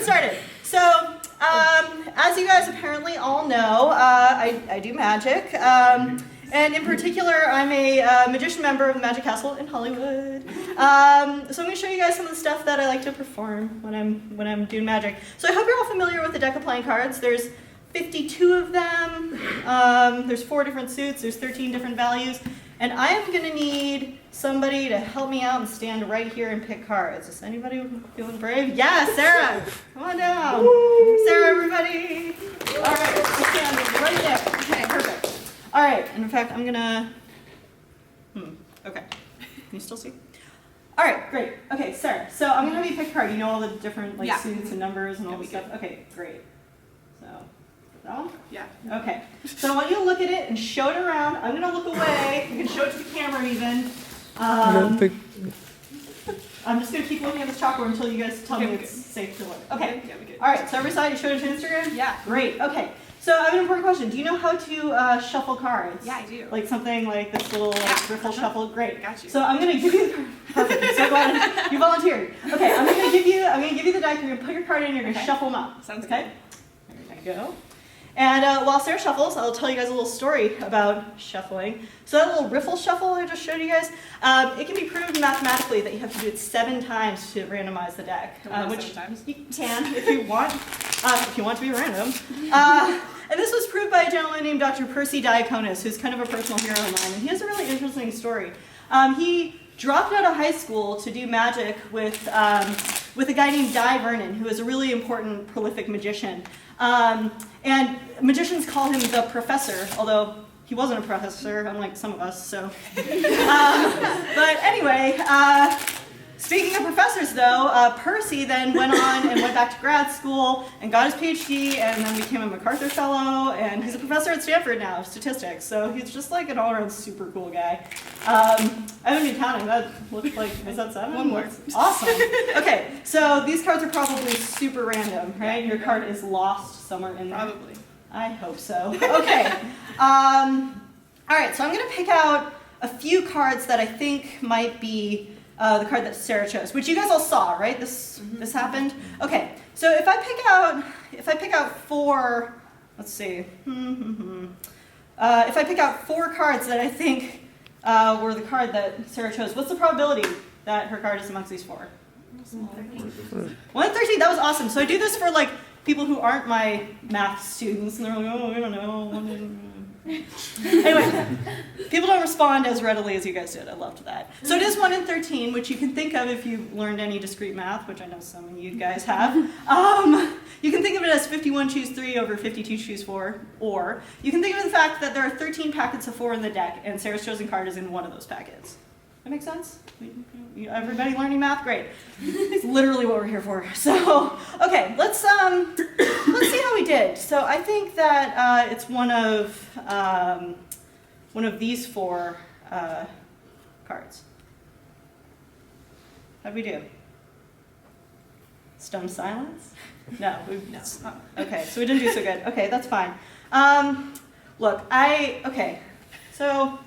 get started. So, as you guys apparently all know, I do magic. And in particular, I'm a magician member of the Magic Castle in Hollywood. So I'm going to show you guys some of the stuff that I like to perform when I'm doing magic. So I hope you're all familiar with the deck of playing cards. There's 52 of them. There's 4 different suits. There's 13 different values. And I am going to need somebody to help me out and stand right here and pick cards. Is anybody feeling brave? Yeah, Sarah. Come on down. Woo! Sarah, everybody. All right, let's stand right there. Okay, perfect. All right, and in fact, I'm gonna, okay. Can you still see? All right, great. Okay, Sarah, so I'm gonna have you pick a card. You know all the different suits and numbers and all the stuff? Okay, great. So, that one? Yeah. Okay, so I want you to look at it and show it around. I'm gonna look away. You can show it to the camera even. I'm just gonna keep looking at this chalkboard until you guys tell me it's safe to look. Okay, all right, so every side, you showed it to Instagram? Yeah. Great, okay. So I have an important question. Do you know how to shuffle cards? Yeah, I do. Like something like this little riffle shuffle? Great. Got you. So I'm going to give you, perfect, I'm so glad you volunteered. Okay, I'm going to give you the deck, you're going to put your card in, you're going to shuffle them up. Sounds okay? There we go. And while Sarah shuffles, I'll tell you guys a little story about shuffling. So that little riffle shuffle I just showed you guys, it can be proved mathematically that you have to do it 7 times to randomize the deck. Which 7 times? You can if you want to be random. And this was proved by a gentleman named Dr. Percy Diaconis, who's kind of a personal hero of mine. And he has a really interesting story. He dropped out of high school to do magic with a guy named Di Vernon, who is a really important, prolific magician. And magicians call him the professor, although he wasn't a professor, unlike some of us, so. But anyway, speaking of professors though, Percy then went on and went back to grad school and got his PhD and then became a MacArthur Fellow, and he's a professor at Stanford now of statistics, so he's just like an all-around super cool guy. I haven't been counting, that looked like, was that 7? One more. Awesome. Okay, so these cards are probably super random, right? Your card is lost somewhere in there. Probably. I hope so. Okay. All right, so I'm going to pick out a few cards that I think might be the card that Sarah chose, which you guys all saw, right? This happened. Okay, so if I pick out 4, let's see. If I pick out 4 cards that I think were the card that Sarah chose, what's the probability that her card is amongst these 4? 1 in 13. That was awesome. So I do this for like people who aren't my math students, and they're like, oh, I don't know. Anyway, people don't respond as readily as you guys did. I loved that. So it is 1 in 13, which you can think of if you've learned any discrete math, which I know some of you guys have. You can think of it as 51 choose 3 over 52 choose 4, or you can think of the fact that there are 13 packets of 4 in the deck, and Sarah's chosen card is in one of those packets. That make sense? Everybody learning math? Great. It's literally what we're here for. So, okay, let's see how we did. So I think that it's one of these 4 cards. How'd we do? Stunned silence? No. No. Okay, so we didn't do so good. Okay, that's fine. Look, so.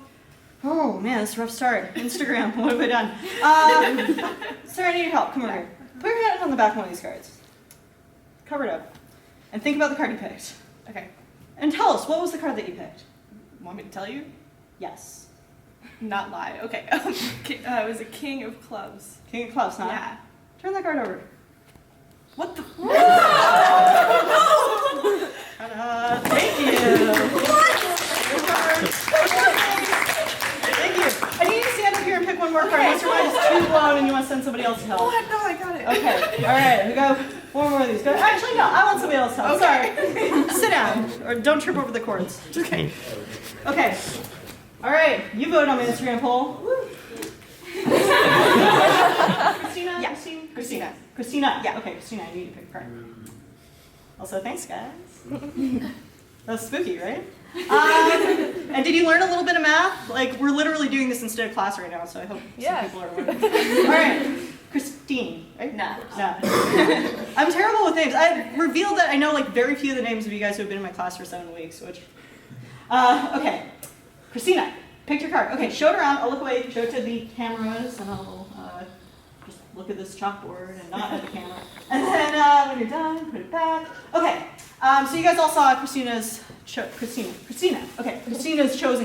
Oh man, this is a rough start. Instagram, what have I done? Sarah, I need your help. Come over here. Put your hand on the back of one of these cards. Cover it up. And think about the card you picked. Okay. And tell us, what was the card that you picked? Want me to tell you? Yes. Not lie. Okay. It was a king of clubs. King of clubs, huh? Yeah. Turn that card over. What the? Ta-da. Thank you. What? Thank you. I need you to stand up here and pick one more card. Unless your mind is too blown and you want to send somebody else to help. Oh, no, I got it. Okay. All right. We go 4 more of these. Actually, no. I want somebody else to help. Okay. Sorry. Sit down. Or don't trip over the cords. Okay. Okay. All right. You voted on my Instagram poll. Christina? Yeah. Christina. Yeah. Okay, Christina, I need to pick a card. Also, thanks, guys. That was spooky, right? And did you learn a little bit of math? Like, we're literally doing this instead of class right now, so I hope some people are learning. All right, Christine, right? No. I'm terrible with names. I revealed that I know like very few of the names of you guys who have been in my class for 7 weeks, which, okay. Christina, pick your card. Okay, show it around. I'll look away, show it to the cameras, and I'll just look at this chalkboard and not at the camera. And then when when you're done, put it back. Okay, so you guys all saw Christina's chosen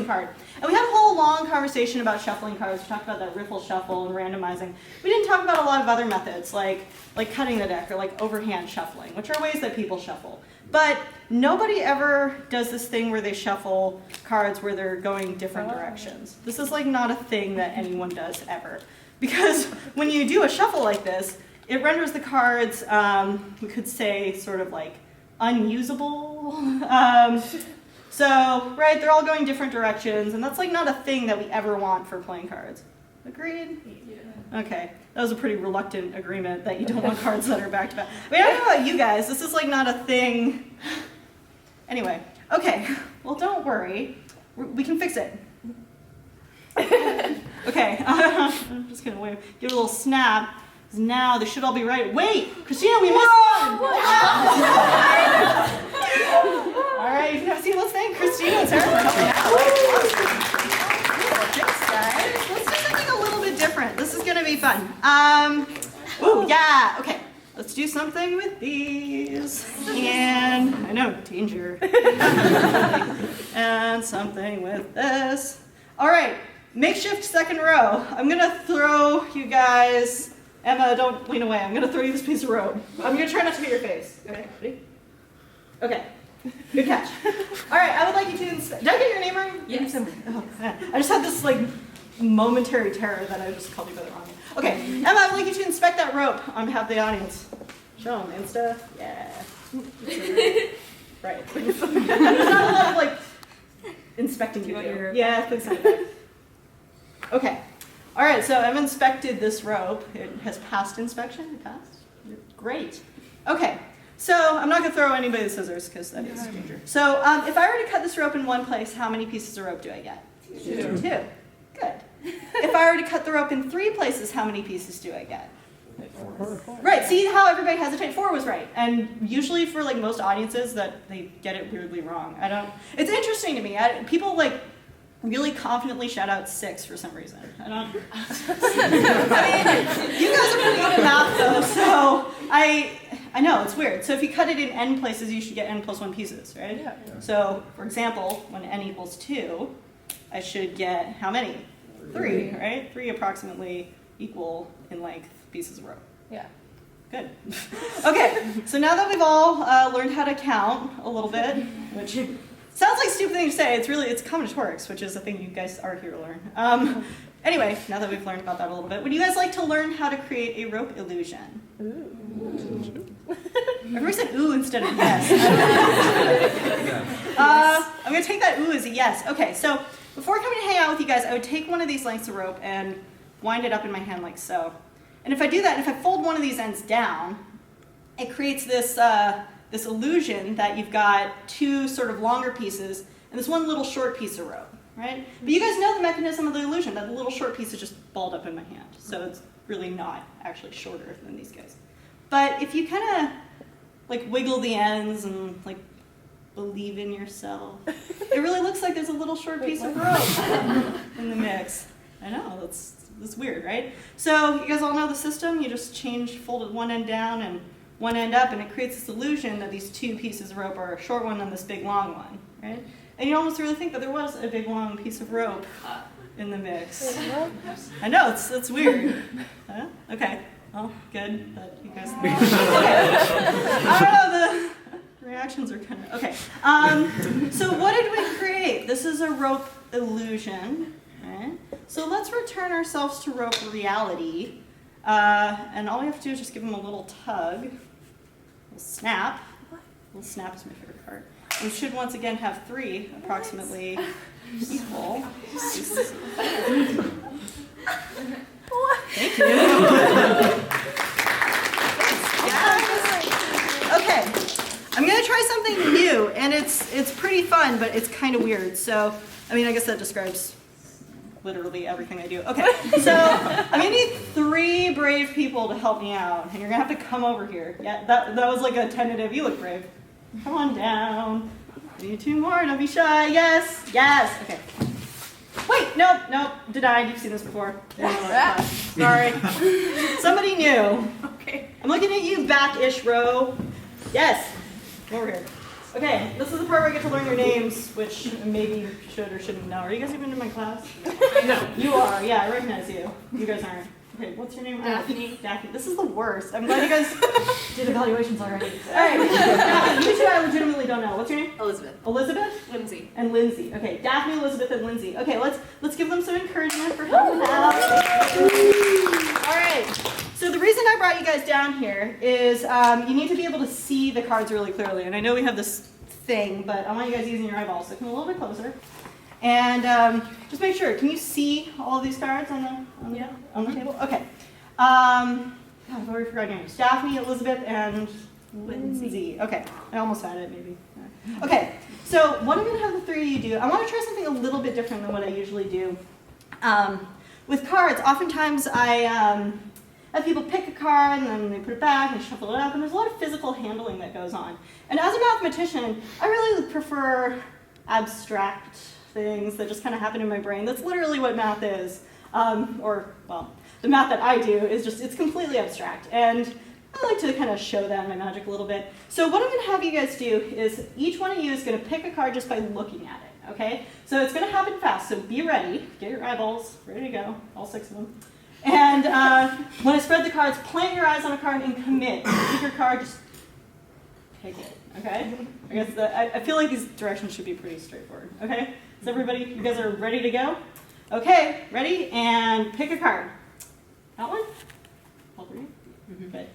card. And we had a whole long conversation about shuffling cards. We talked about that riffle shuffle and randomizing. We didn't talk about a lot of other methods, like cutting the deck or like overhand shuffling, which are ways that people shuffle. But nobody ever does this thing where they shuffle cards where they're going different directions. This is like not a thing that anyone does ever. Because when you do a shuffle like this, it renders the cards, we could say, sort of like unusable. So, right, they're all going different directions, and that's like not a thing that we ever want for playing cards. Agreed? Yeah. Okay, that was a pretty reluctant agreement that you don't want cards that are back to back. I mean, I don't know about you guys, this is like not a thing. Anyway, okay, well don't worry, we can fix it. Okay, I'm just gonna wave, give it a little snap. Now they should all be right. Wait, Christina, we missed one! All right, you can have a seat. Let's thank Christina and Sarah for helping out. Thanks, guys. Let's do something a little bit different. This is gonna be fun. Ooh, yeah, okay. Let's do something with these. And, I know, danger. And something with this. All right, makeshift second row. I'm gonna throw you guys, Emma, don't lean away. I'm gonna throw you this piece of rope. I'm gonna try not to hit your face. Okay, ready? Okay, good catch. All right, I would like you to inspect. Did I get your name right? Yes. Oh, I just had this like momentary terror that I just called you by the wrong name. Okay, Emma, I would like you to inspect that rope on behalf of the audience. Show them, Insta. Yeah. Right. There's not a lot of like inspecting you do. Yeah, please send it back. Okay. All right, so I've inspected this rope. It has passed inspection. It passed. Great. Okay, so I'm not going to throw anybody the scissors because that is danger. So if I were to cut this rope in one place, how many pieces of rope do I get? Two. Good. If I were to cut the rope in 3 places, how many pieces do I get? 4. Right, see how everybody hesitated? 4 was right. And usually for like most audiences that they get it weirdly wrong. It's interesting to me. People like really confidently shout out 6 for some reason. I mean, you guys are pretty good at math though, so I know, it's weird. So if you cut it in n places, you should get n plus 1 pieces, right? Yeah. So, for example, when n equals 2, I should get how many? 3, right? 3 approximately equal in length pieces of rope. Yeah. Good. Okay, so now that we've all learned how to count a little bit, which sounds like a stupid thing to say, it's combinatorics, which is a thing you guys are here to learn. Anyway, now that we've learned about that a little bit, would you guys like to learn how to create a rope illusion? Ooh. Everybody said ooh instead of yes. I'm going to take that ooh as a yes. Okay, so before coming to hang out with you guys, I would take one of these lengths of rope and wind it up in my hand like so. And if I do that, and if I fold one of these ends down, it creates this this illusion that you've got 2 sort of longer pieces and this one little short piece of rope, right? But you guys know the mechanism of the illusion, that the little short piece is just balled up in my hand. So it's really not actually shorter than these guys. But if you kind of like wiggle the ends and like believe in yourself, it really looks like there's a little short piece of rope in the mix. I know, that's weird, right? So you guys all know the system. You just fold one end down and one end up, and it creates this illusion that these 2 pieces of rope are a short one and this big long one, right? And you almost really think that there was a big long piece of rope in the mix. I know, it's weird. Huh? Okay, well, good that you guys know. Okay. I don't know, the reactions are kind of, okay. So what did we create? This is a rope illusion, right? So let's return ourselves to rope reality. And all we have to do is just give them a little tug. A little snap. A little snap is my favorite part. We should once again have 3 approximately equal. Thank you. Yes. Okay. I'm going to try something new, and it's pretty fun, but it's kind of weird. So, I mean, I guess that describes literally everything I do. Okay, so I'm going to need 3 brave people to help me out, and you're going to have to come over here. Yeah, that was like a tentative. You look brave. Come on down. I need 2 more. Don't be shy. Yes. Yes. Okay. Wait. Nope. Denied. You've seen this before. Sorry. Somebody new. Okay. I'm looking at you, back-ish row. Yes. Come over here. Okay, this is the part where I get to learn your names, which maybe you should or shouldn't know. Are you guys even in my class? No. You are. Yeah, I recognize you. You guys aren't. Okay, what's your name? Daphne. Daphne. This is the worst. I'm glad you guys did evaluations already. All right. Daphne, you two I legitimately don't know. What's your name? Elizabeth. Elizabeth? Lindsay. And Lindsay. Okay, Daphne, Elizabeth, and Lindsay. Okay, let's give them some encouragement for helping out. All right. So the reason I brought you guys down here is you need to be able to see the cards really clearly. And I know we have this thing, but I want you guys using your eyeballs. So come a little bit closer. And just make sure. Can you see all of these cards on the table? Okay. I've already forgotten names. Daphne, Elizabeth, and Lindsay. Okay. I almost had it, maybe. Okay. So what I'm going to have the three of you do, I want to try something a little bit different than what I usually do. With cards, oftentimes I have people pick a card and then they put it back and shuffle it up, and there's a lot of physical handling that goes on. And as a mathematician, I really prefer abstract things that just kind of happen in my brain. That's literally what math is. The math that I do is just, it's completely abstract. And I like to kind of show that my magic a little bit. So what I'm going to have you guys do is each one of you is going to pick a card just by looking at it, okay? So it's going to happen fast, so be ready. Get your eyeballs ready to go, all 6 of them. And when I spread the cards, plant your eyes on a card and commit. Pick your card, just pick it, okay? I guess I feel like these directions should be pretty straightforward, okay? So everybody, you guys are ready to go? Okay, ready? And pick a card. That one? All three? Mm-hmm. Good.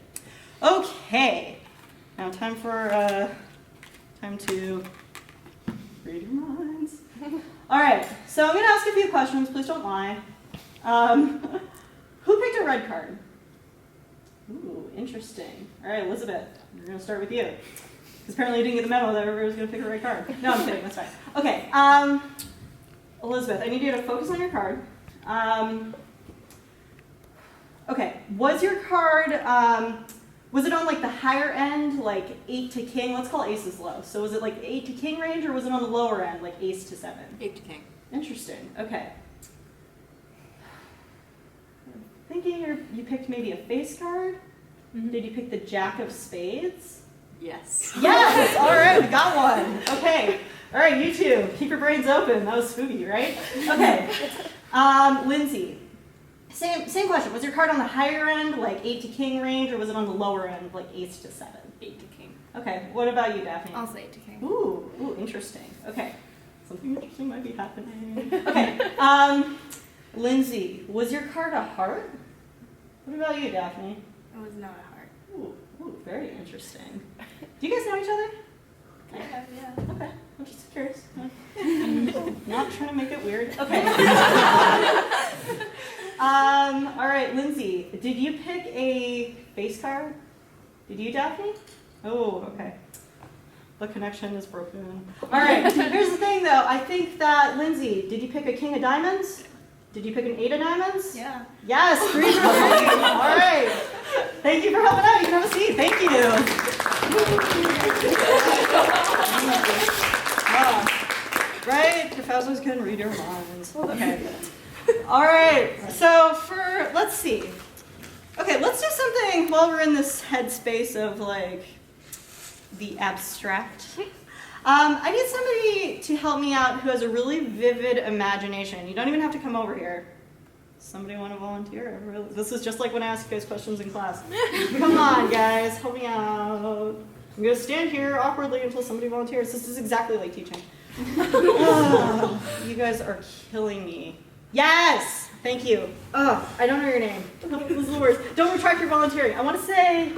Okay. Now time to read your minds. All right, so I'm going to ask a few questions. Please don't lie. Who picked a red card? Ooh, interesting. All right, Elizabeth, we're going to start with you. Because apparently you didn't get the memo that everybody was going to pick a red card. No, I'm kidding. That's fine. Okay, Elizabeth, I need you to focus on your card. Okay, was your card, was it on like the higher end, like 8 to king? Let's call aces low. So was it like 8 to king range, or was it on the lower end, like ace to 7? 8 to king. Interesting. Okay. Thinking you picked maybe a face card? Mm-hmm. Did you pick the jack of spades? Yes. Yes! All right, we got one. Okay. All right, you two, keep your brains open. That was spooky, right? Okay. Lindsay, same question. Was your card on the higher end, like 8 to king range, or was it on the lower end, like ace to 7? 8 to king. Okay. What about you, Daphne? Also 8 to king. Ooh, interesting. Okay. Something interesting might be happening. Okay. Lindsay, was your card a heart? What about you, Daphne? It was not a heart. Ooh, very interesting. Do you guys know each other? Yeah. Okay. I'm just curious. Not trying to make it weird. Okay. All right, Lindsay, did you pick a face card? Did you, Daphne? Oh, okay. The connection is broken. All right, here's the thing, though. I think that, Lindsay, did you pick a king of diamonds? Did you pick an 8 of diamonds? Yeah. Yes, 3 for 3. All right. Thank you for helping out. You can have a seat. Thank you. Right? Professors can read your minds. Okay. All right. So let's see. Okay, let's do something while we're in this headspace of like the abstract. I need somebody to help me out who has a really vivid imagination. You don't even have to come over here. Somebody want to volunteer? This is just like when I ask you guys questions in class. Come on, guys, help me out. I'm going to stand here awkwardly until somebody volunteers. This is exactly like teaching. Oh, you guys are killing me. Yes! Thank you. Oh, I don't know your name. This is the worst. Don't retract your volunteering. I want to say...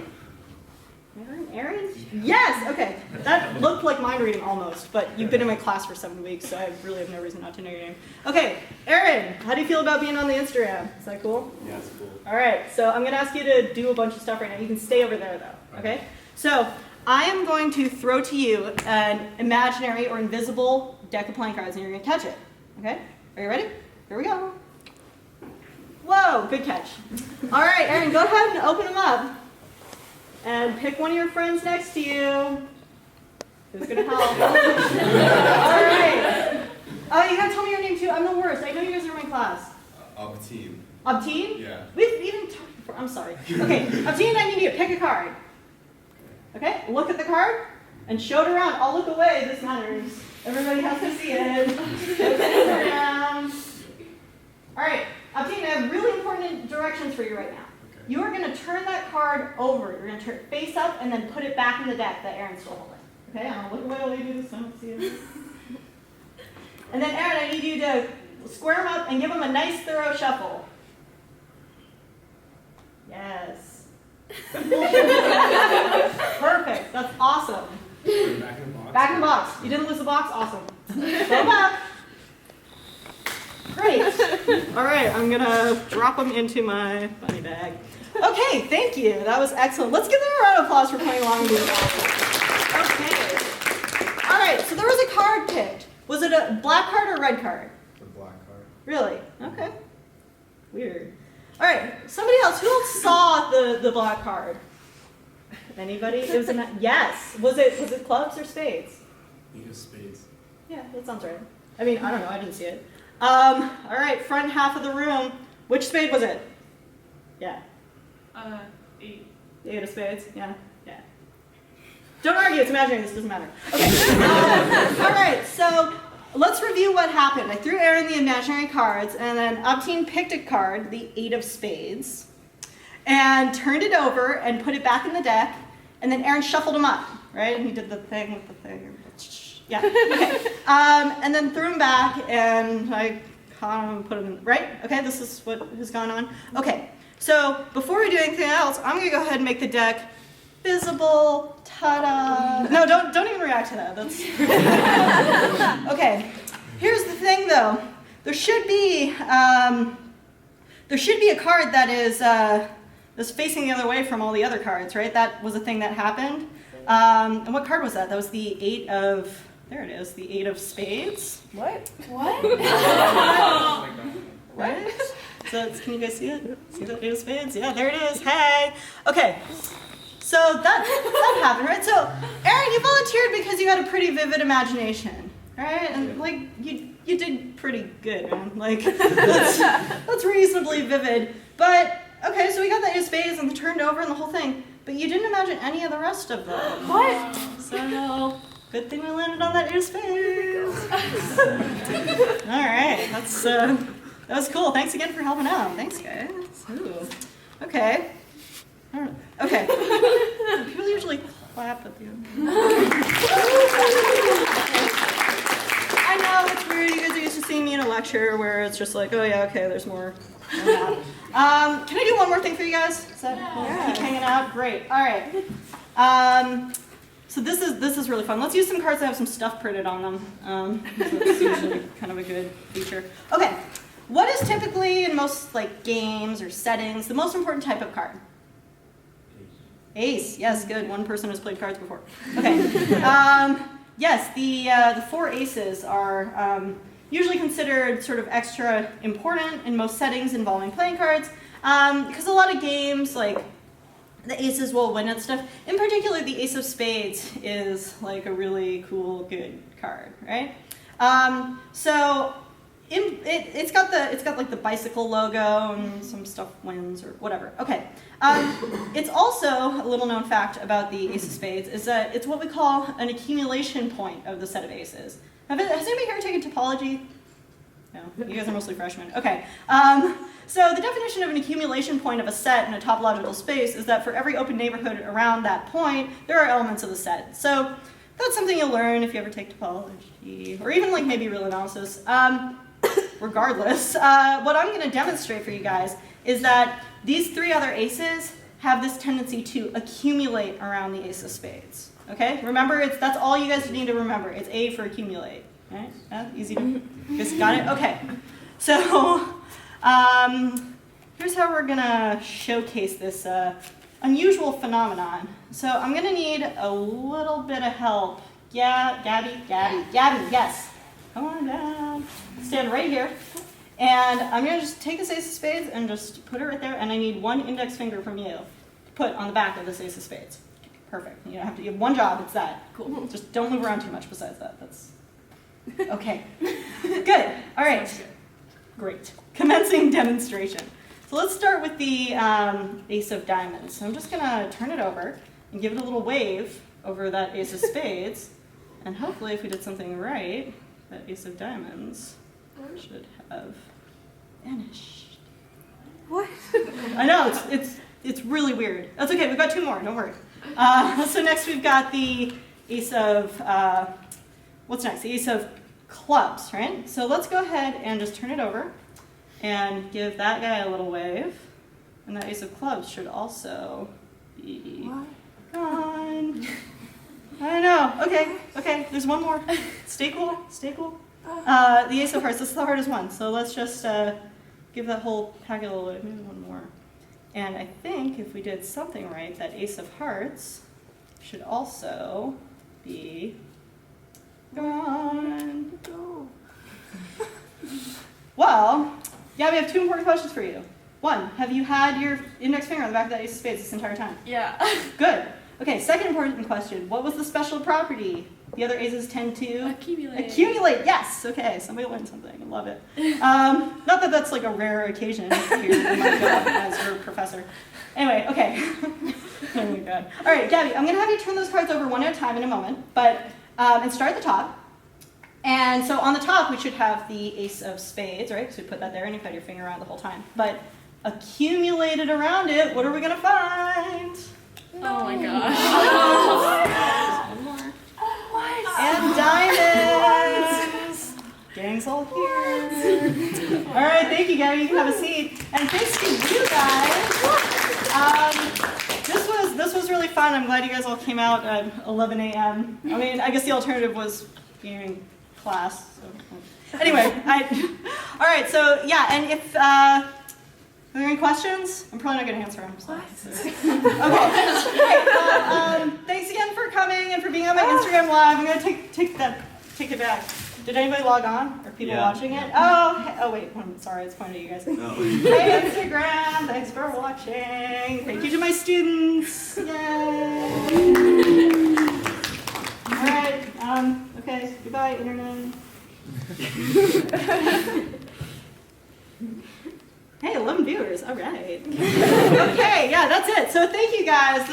Aaron? Yes! Okay. That looked like mind reading almost, but you've been in my class for 7 weeks, so I really have no reason not to know your name. Okay, Aaron, how do you feel about being on the Instagram? Is that cool? Yeah, it's cool. All right, so I'm going to ask you to do a bunch of stuff right now. You can stay over there, though, okay? So I am going to throw to you an imaginary or invisible deck of playing cards, and you're going to catch it, okay? Are you ready? Here we go. Whoa, good catch. All right, Aaron, go ahead and open them up. And pick one of your friends next to you. Who's going to help? All right. Oh, you got to tell me your name, too. I'm the worst. I know you guys are in my class. Abtine. Abtine? Yeah. We've even talked before. I'm sorry. Okay, Abtine, I need you to pick a card. Okay, look at the card and show it around. I'll look away, this matters. Everybody has to see it. Show it around. All right, Abdine, I have really important directions for you right now. Okay. You are going to turn that card over. You're going to turn it face up and then put it back in the deck that Aaron's still holding. Okay, I'm going to look away while you do this. I don't see it. And then Aaron, I need you to square them up and give them a nice thorough shuffle. Yes. Perfect. That's awesome. Put it back in the box. Back in the box. You didn't lose the box? Awesome. Go back. Great. All right, I'm going to drop them into my bunny bag. Okay, thank you. That was excellent. Let's give them a round of applause for playing along with me. Okay. All right, so there was a card picked. Was it a black card or a red card? The black card. Really? Okay. Weird. All right, somebody else. Who else saw the black card? Anybody? It was yes. Was it clubs or spades? Eight of spades. Yeah, that sounds right. I mean, I don't know. I didn't see it. All right, front half of the room. Which spade was it? Yeah. 8. The 8 of spades. Yeah. Yeah. Don't argue. It's imaginary. This doesn't matter. Okay. All right. So let's review what happened. I threw Aaron the imaginary cards, and then Abtine picked a card, the 8 of spades, and turned it over and put it back in the deck. And then Aaron shuffled them up, right? And he did the thing with the thing. Yeah. Okay. And then threw them back, and I caught them and put them in. Right? Okay. This is what has gone on. Okay. So before we do anything else, I'm gonna go ahead and make the deck visible. Ta-da! No, don't even react to that. That's okay. Here's the thing, though. There should be a card that is facing the other way from all the other cards, right? That was a thing that happened. And what card was that? That was the 8 of. There it is. The 8 of spades. What? What? What? So can you guys see it? See that 8 of spades? Yeah, there it is. Hey. Okay. So that happened, right? So Aaron, you volunteered because you had a pretty vivid imagination, right? And like you did pretty good, man. Like that's reasonably vivid. But okay, so we got the 8 of spades and the turned over and the whole thing. But you didn't imagine any of the rest of them. What? So good thing we landed on that 8 of spades. All right, that was cool. Thanks again for helping out. Thanks, guys. Ooh. Okay. Okay. People usually clap at the end. I know it's weird. You guys are used to seeing me in a lecture where it's just like, oh yeah, okay, there's more. Can I do one more thing for you guys? Is that keep hanging out? Great. All right. So this is really fun. Let's use some cards that have some stuff printed on them. That's usually kind of a good feature. Okay. What is typically in most like games or settings the most important type of card? Ace. Yes, good. One person has played cards before. Okay. Yes, the 4 aces are usually considered sort of extra important in most settings involving playing cards because a lot of games like the aces will win and stuff. In particular, the ace of spades is like a really cool, good card, right? So it's got like the bicycle logo and some stuff wins or whatever. Okay. It's also a little known fact about the ace of spades is that it's what we call an accumulation point of the set of aces. Has anybody here taken topology? No, you guys are mostly freshmen. Okay. So the definition of an accumulation point of a set in a topological space is that for every open neighborhood around that point, there are elements of the set. So that's something you'll learn if you ever take topology, or even like maybe real analysis. Regardless, what I'm going to demonstrate for you guys is that these 3 other aces have this tendency to accumulate around the ace of spades. Okay? Remember, that's all you guys need to remember. It's A for accumulate. Right? Yeah, easy to just got it? Okay. So here's how we're going to showcase this unusual phenomenon. So I'm going to need a little bit of help. Yeah, Gabby, yes. Come on down. Stand right here. And I'm going to just take this ace of spades and just put it right there. And I need 1 index finger from you to put on the back of this ace of spades. Perfect. You don't have to. You have 1 job. It's that. Cool. Just don't move around too much besides that. That's okay. Good. All right. Great. Commencing demonstration. So let's start with the ace of diamonds. So I'm just going to turn it over. and give it a little wave over that ace of spades. And hopefully, if we did something right, that ace of diamonds should have vanished. What? I know, it's really weird. That's okay, we've got 2 more, don't worry. So next we've got the ace of, what's next? The ace of clubs, right? So let's go ahead and just turn it over and give that guy a little wave. And that ace of clubs should also be gone. I know, okay, there's one more. Stay cool, stay cool. The ace of hearts, this is the hardest one. So let's just give that whole packet a little wave, maybe one more. And I think if we did something right, that ace of hearts should also be gone. Well, yeah, we have 2 important questions for you. 1, have you had your index finger on the back of that ace of spades this entire time? Yeah. Good. Okay, second important question. What was the special property? The other aces tend to accumulate. Yes. Okay, somebody learned something. I love it. Not that that's like a rare occasion here in my job as your professor. Anyway, okay. Oh my God. All right, Gabby, I'm gonna have you turn those cards over one at a time in a moment, but and start at the top. And so on the top we should have the ace of spades, right? So we put that there, and you've had your finger around the whole time. But accumulated around it, what are we gonna find? Oh my gosh. One more. And diamonds! Gang's all here. All right, thank you, Gabby. You can have a seat. And thanks to you guys. This was really fun. I'm glad you guys all came out at 11 a.m. I mean, I guess the alternative was being in class. So. Anyway, all right. So yeah, and if are there any questions? I'm probably not going to answer them. So. Okay, great. Thanks again for coming and for being on my Instagram Live. I'm going to take it back. Did anybody log on? Are people watching it? Oh, wait. Sorry, it's pointing at you guys. No. Hey, Instagram. Thanks for watching. Thank you to my students. Yay. All right. Okay. Goodbye, Internet. Hey, 11 viewers. All right. Okay, yeah, that's it. So thank you guys.